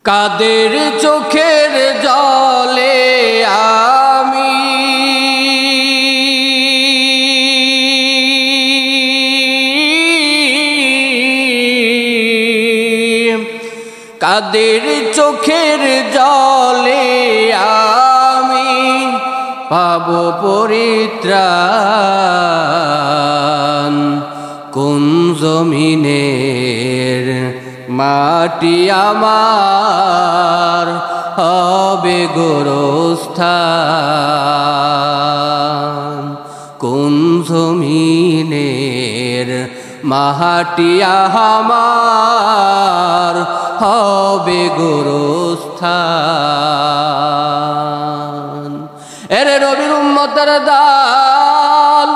কাদের চোখের জলে আমি কাদের চোখের জলে আমি পাবো পরিত্রাণ কোন জমিনের মাটি আমার হবে গোরস্থান কোন জমিনের মাটি আমার হবে গোরস্থান এরে নবীর উম্মতের দল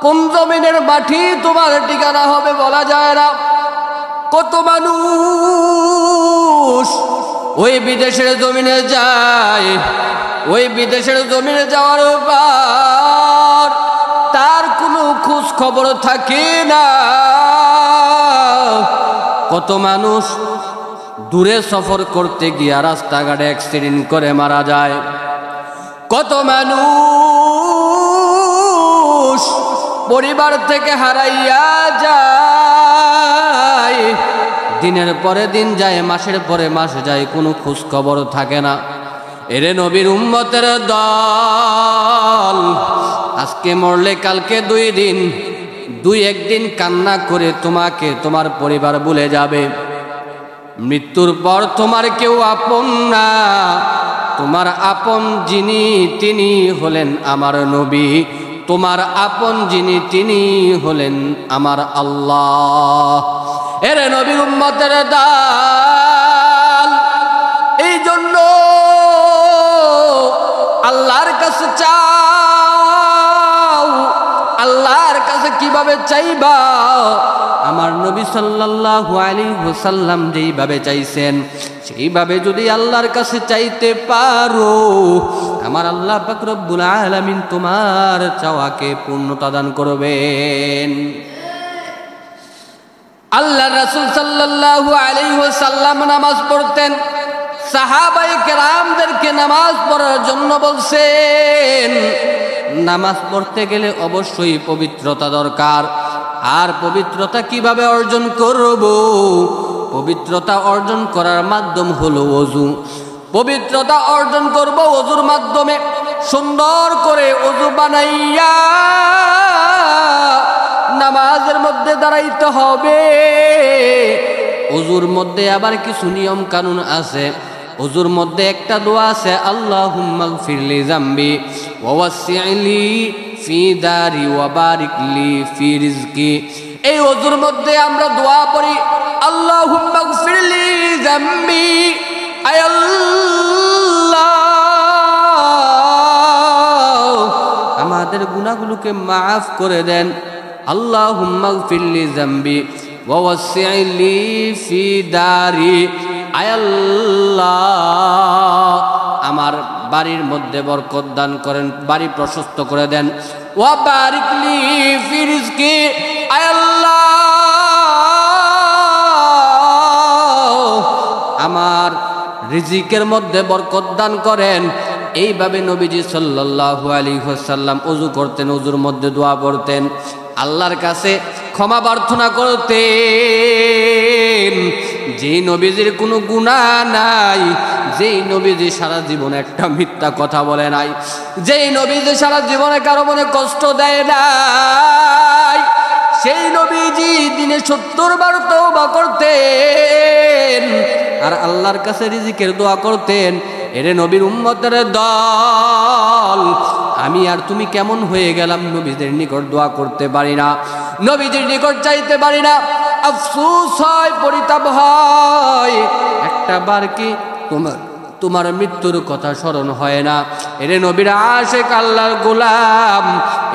কোন জমিনের মাটি তোমার ঠিকানা হবে বলা যায় না কত মানুষ ওই বিদেশের জমিনে যায় ওই বিদেশের জমিনে যাওয়ার পর তার কোনো খোঁজ খবর থাকে না কত মানুষ দূরে সফর করতে গিয়া রাস্তাঘাটে অ্যাক্সিডেন্ট করে মারা যায় কত মানুষ পরিবার থেকে হারাইয়া যায় দিনের পরে দিন যায় মাসের পরে মাস যায় কোনো খোঁজ খবর থাকে না এরে নবীর উম্মতের দল আজকে মরলে কালকে দুই একদিন কান্না করে তোমাকে তোমার পরিবার ভুলে যাবে মৃত্যুর পর তোমার কেউ আপন না তোমার আপন যিনি তিনি হলেন আমার নবী তোমার আপন যিনি তিনি হলেন আমার আল্লাহ এরে নবীর উম্মতের দল এই জন্য আল্লাহর কাছে চাও আল্লাহর কাছে কিভাবে চাইবা আমার নবী সাল্লাল্লাহু আলাইহি ওয়াসাল্লাম যেইভাবে চাইছেন সেইভাবে যদি আল্লাহর কাছে চাইতে পারো আমার আল্লাহ পাক রব্বুল আলামিন তোমার চাওয়াকে পূর্ণতা দান করবেন আল্লাহ রাসূল সাল্লাল্লাহু আলাইহি ওয়াসাল্লাম নামাজ পড়তেন সাহাবায়ে কেরামদেরকে নামাজ পড়ার জন্য বলছেন নামাজ পড়তে গেলে অবশ্যই পবিত্রতা দরকার আর পবিত্রতা কিভাবে অর্জন করব পবিত্রতা অর্জন করার মাধ্যম হলো ওযু পবিত্রতা অর্জন করব ওযুর মাধ্যমে সুন্দর করে ওযু বানাইয়া নামাজের মধ্যে দাঁড়াইতে হবে ওযুর মধ্যে আবার কিছু নিয়ম কানুন আছে ওযুর মধ্যে একটা দোয়া আছে আল্লাহুম্মা গফিরলি যামবি ওয়া ওয়াসি'লি ফি দারি ওয়া বারিকলি ফি রিজকি এই ওযুর মধ্যে আমরা দোয়া পড়ি আল্লাহুম্মা গফিরলি যামবি আয় আল্লাহ আমাদের গুনাহগুলোকে maaf করে দেন আল্লাহুম্মা গফিরলি যামবি ওয়া ওয়াসি'লি ফি দারি আয় আল্লাহ আমার বাড়ির মধ্যে বরকত দান করেন বাড়ি প্রশস্ত করে দেন ওয়া বারিকলি ফি রিজকি আয় আল্লাহ আমার রিজিকের মধ্যে বরকত দান করেন এইভাবে নবীজি সাল্লাল্লাহু আলাইহি ওয়াসাল্লাম ওযু করতেন ওযুর মধ্যে দোয়া পড়তেন আল্লাহর কাছে ক্ষমা প্রার্থনা করতেন যেই নবীজির কোনো গুনাহ নাই যেই নবীজি সারা জীবনে একটা মিথ্যা কথা বলে নাই যেই নবীজি সারা জীবনে কারো মনে কষ্ট দেয় নাই সেই নবীজি দিনে 70 বার তওবা করতেন আর আল্লাহর কাছে রিজিকের দোয়া করতেন এরে নবীর উম্মতের দল আমি আর তুমি কেমন হয়ে গেলাম নবীদের নিকট দোয়া করতে পারি না নবীদের নিকট চাইতে পারি না আফসোস হয় পরিতাপ হয় একটা বার কি তোমার মৃত্যুর কথা স্মরণ হয় না এরে নবীর আশিক আল্লাহর গোলাম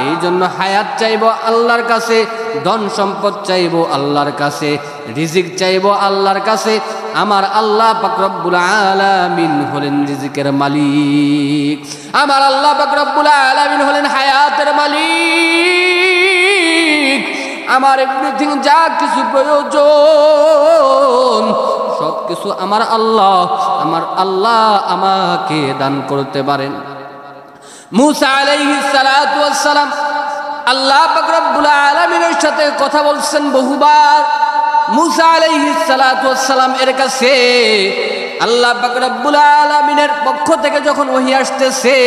এই জন্য হায়াত চাইবো আল্লাহর কাছে ধন সম্পদ চাইবো আল্লাহর কাছে রিজিক চাইবো আল্লাহর কাছে আমার আল্লাহ পাক রব্বুল আলামিন হলেন রিজিকের মালিক আমার আল্লাহ পাক রব্বুল আলামিন হলেন হায়াতের মালিক আমার এভরিথিং যা কিছু প্রয়োজন সব কিছু আমার আল্লাহ আমাকে দান করতে পারেন। মূসা আলাইহিস সালাতু ওয়াস সালাম আল্লাহ পাক রব্বুল আলামিনের সাথে কথা বলছেন বহুবার। মূসা আলাইহিস সালাতু ওয়াস সালাম এর কাছে আল্লাহ পাক রব্বুল আলামিনের পক্ষ থেকে যখন ওহী আসতেছে,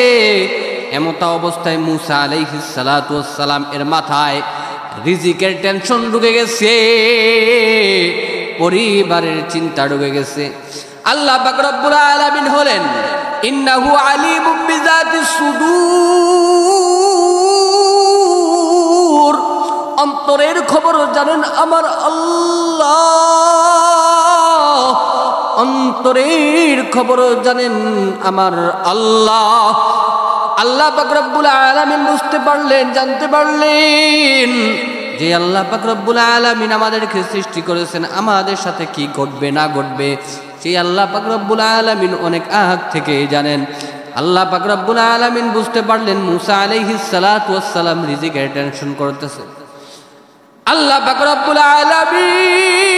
এমতা অবস্থায় মূসা আলাইহিস সালাতু ওয়াস সালাম এর মাথায় রিজিকের টেনশন ঢুকে গেছে, পরিবারের চিন্তা ঢুকে গেছে। আল্লাহ পাক রব্বুল আলামিন হলেন ইন্নাহু আলিমুম বিযাতিস সুদূর, অন্তরের খবর জানেন আমার আল্লাহ, অন্তরের খবর জানেন আমার আল্লাহ। আল্লাহ পাক রব্বুল আলামিন বুঝতে পারলেন, জানতে পারলেন যে আল্লাহ পাক রব্বুল আলামিন আমাদেরকে সৃষ্টি করেছেন, আমাদের সাথে কি ঘটবে না ঘটবে সেই আল্লাহ পাক রব্বুল আলামিন অনেক আগ থেকে জানেন। আল্লাহ পাক রব্বুল আলামিন বুঝতে পারলেন মূসা আলাইহিস সালাতু ওয়াস সালাম রিজিকের টেনশন করতেছে। আল্লাহ পাক রব্বুল আলামিন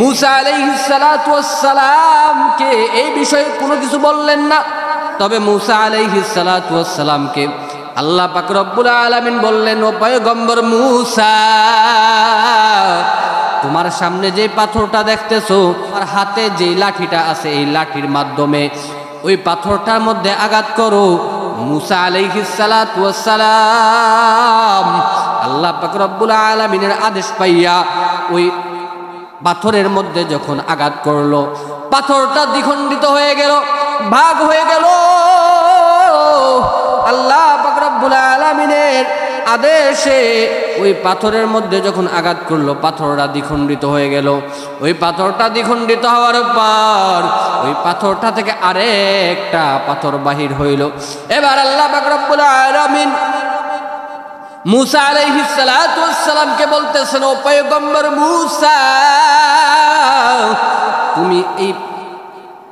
মূসা আলাইহিস সালাতু ওয়াস সালামকে এই বিষয়ে কোনো কিছু বললেন না, তবে মূসা আলাইহিস সালাতু ওয়াস সালামকে আল্লাহ পাক রব্বুল আলামিন বললেন, ও পয়গম্বর মূসা, তোমার সামনে যে পাথরটা দেখতেছো, আর হাতে যে লাঠিটা আছে, এই লাঠির মাধ্যমে ওই পাথরটার মধ্যে আঘাত করো। মূসা আলাইহিস সালাতু ওয়াস সালাম আল্লাহ পাক রব্বুল আলামিনের আদেশ পাইয়া ওই পাথরের মধ্যে যখন আঘাত করলো, পাথরটা দ্বিখণ্ডিত হয়ে গেল, ভাগ হয়ে গেল। আল্লাহ পাক রব্বুল আলামিনের আদেশে ওই পাথরের মধ্যে যখন আঘাত করলো, পাথরটা দ্বিখণ্ডিত হয়ে গেল। ওই পাথরটা দ্বিখণ্ডিত হওয়ার পর ওই পাথরটা থেকে আরেকটা পাথর বাহির হইল। এবার আল্লাহ পাক রব্বুল আলামিন মূসা আলাইহিস সালাতু ওয়াস সালামকে বলতেছেন, ও পয়গম্বর মূসা, তুমি এই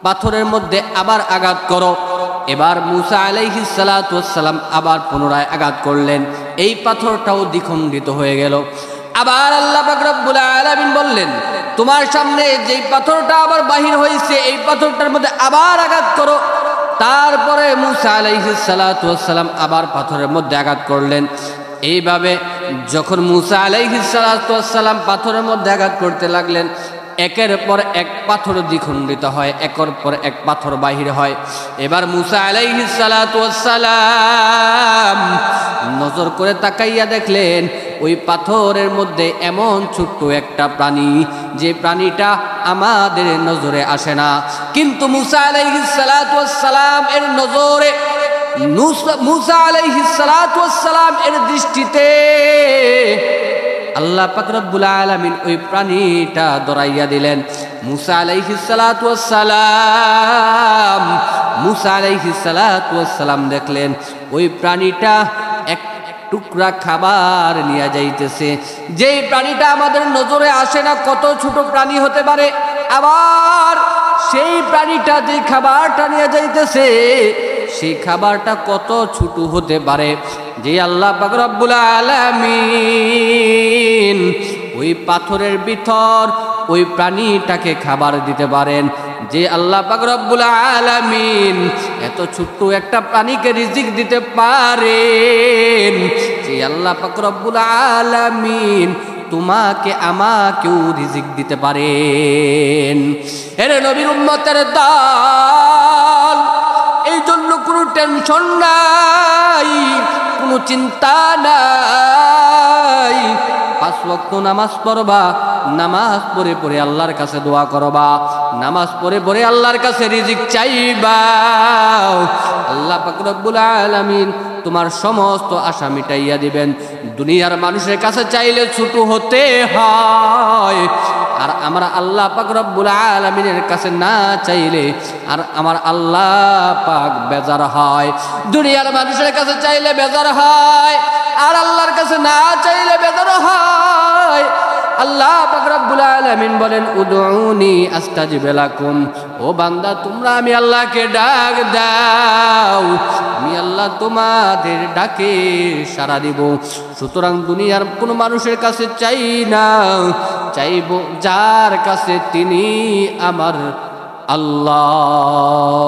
পাথরের মধ্যে আবার আঘাত করো। এবার মূসা আলাইহিস সালাতু ওয়াস সালাম আবার পুনরায় আঘাত করলেন, এই পাথরটাও দ্বিখণ্ডিত হয়ে গেল। আবার আল্লাহ পাক রব্বুল আলামিন বললেন, তোমার সামনে যেই পাথরটা আবার বাহির হয়েছে, এই পাথরটার মধ্যে আবার আঘাত করো। তারপরে মূসা আলাইহিস সালাতু ওয়াস সালাম আবার পাথরের মধ্যে আঘাত করলেন। এইভাবে যখন মূসা আলাইহিস সালাতু ওয়াস সালাম পাথরের মধ্যে আঘাত করতে লাগলেন, একের পর এক পাথর দ্বিখণ্ডিত হয়, একের পর এক পাথর বাহির হয়। এবার মূসা আলাইহিস সালাতু ওয়াস সালাম নজর করে তাকাইয়া দেখলেন ওই পাথরের মধ্যে এমন ছোট্ট একটা প্রাণী, যে প্রাণীটা আমাদের নজরে আসে না, কিন্তু মূসা আলাইহিস সালাতু ওয়াস সালাম এর নজরে, মূসা আলাইহিস সালাতু ওয়াস সালাম এর দৃষ্টিতে আল্লাহ পাক রব্বুল আলামিন ওই প্রাণীটা ধরাইয়া দিলেন। মূসা আলাইহিস সালাতু ওয়াস সালাম, মূসা আলাইহিস সালাতু ওয়াস সালাম দেখলেন ওই প্রাণীটা এক টুকরা খাবার নিয়ে যাইতেছে। যেই প্রাণীটা আমাদের নজরে আসে না, কত ছোট প্রাণী হতে পারে, আবার সেই প্রাণীটা যে খাবারটা নিয়ে যাইতেছে, সেই খাবারটা কত ছোট হতে পারে, যে আল্লাহ পাক রব্বুল আলামিন ওই পাথরের ভিতর ওই প্রাণীটাকে খাবার দিতে পারেন, যে আল্লাহ পাক রব্বুল আলামিন এত ছোট্ট একটা প্রাণীকে রিজিক দিতে পারেন, যে আল্লাহ পাক রব্বুল আলামিন তোমাকে আমাকেও রিজিক দিতে পারেন। এর নবীর উম্মতের দল, এই জন্য কোনো টেনশন নাই, কোনো চিন্তা নাই। 5 ওয়াক্ত নামাজ পড়বা, নামাজ পড়ে পড়ে আল্লাহর কাছে দোয়া করবা, নামাজ পড়ে পড়ে আল্লাহর কাছে রিজিক চাইবা। আল্লাহ পাক রব্বুল আলামিন তোমার সমস্ত আশা মিটাইয়া দিবেন। দুনিয়ার মানুষের কাছে চাইলে ছোট হতে হয়, আর আমরা আল্লাহ পাক রব্বুল আলামিনের কাছে না চাইলে আর আমার আল্লাহ পাক বেজার হয়। দুনিয়ার মানুষের কাছে চাইলে বেজার হয়, আর আল্লাহর কাছে না চাইলে বেজার হয়। আল্লাহ পাক রব্বুল আলামিন বলেন উদউনি আস্তাজিব লাকুম, ও বান্দা তোমরা আমি আল্লাহকে ডাক দাও, আমি আল্লাহ তোমাদের ডাকে সাড়া দিব। সুতরাং দুনিয়ার কোনো মানুষের কাছে চাই না, চাইব যার কাছে তিনি আমার আল্লাহ।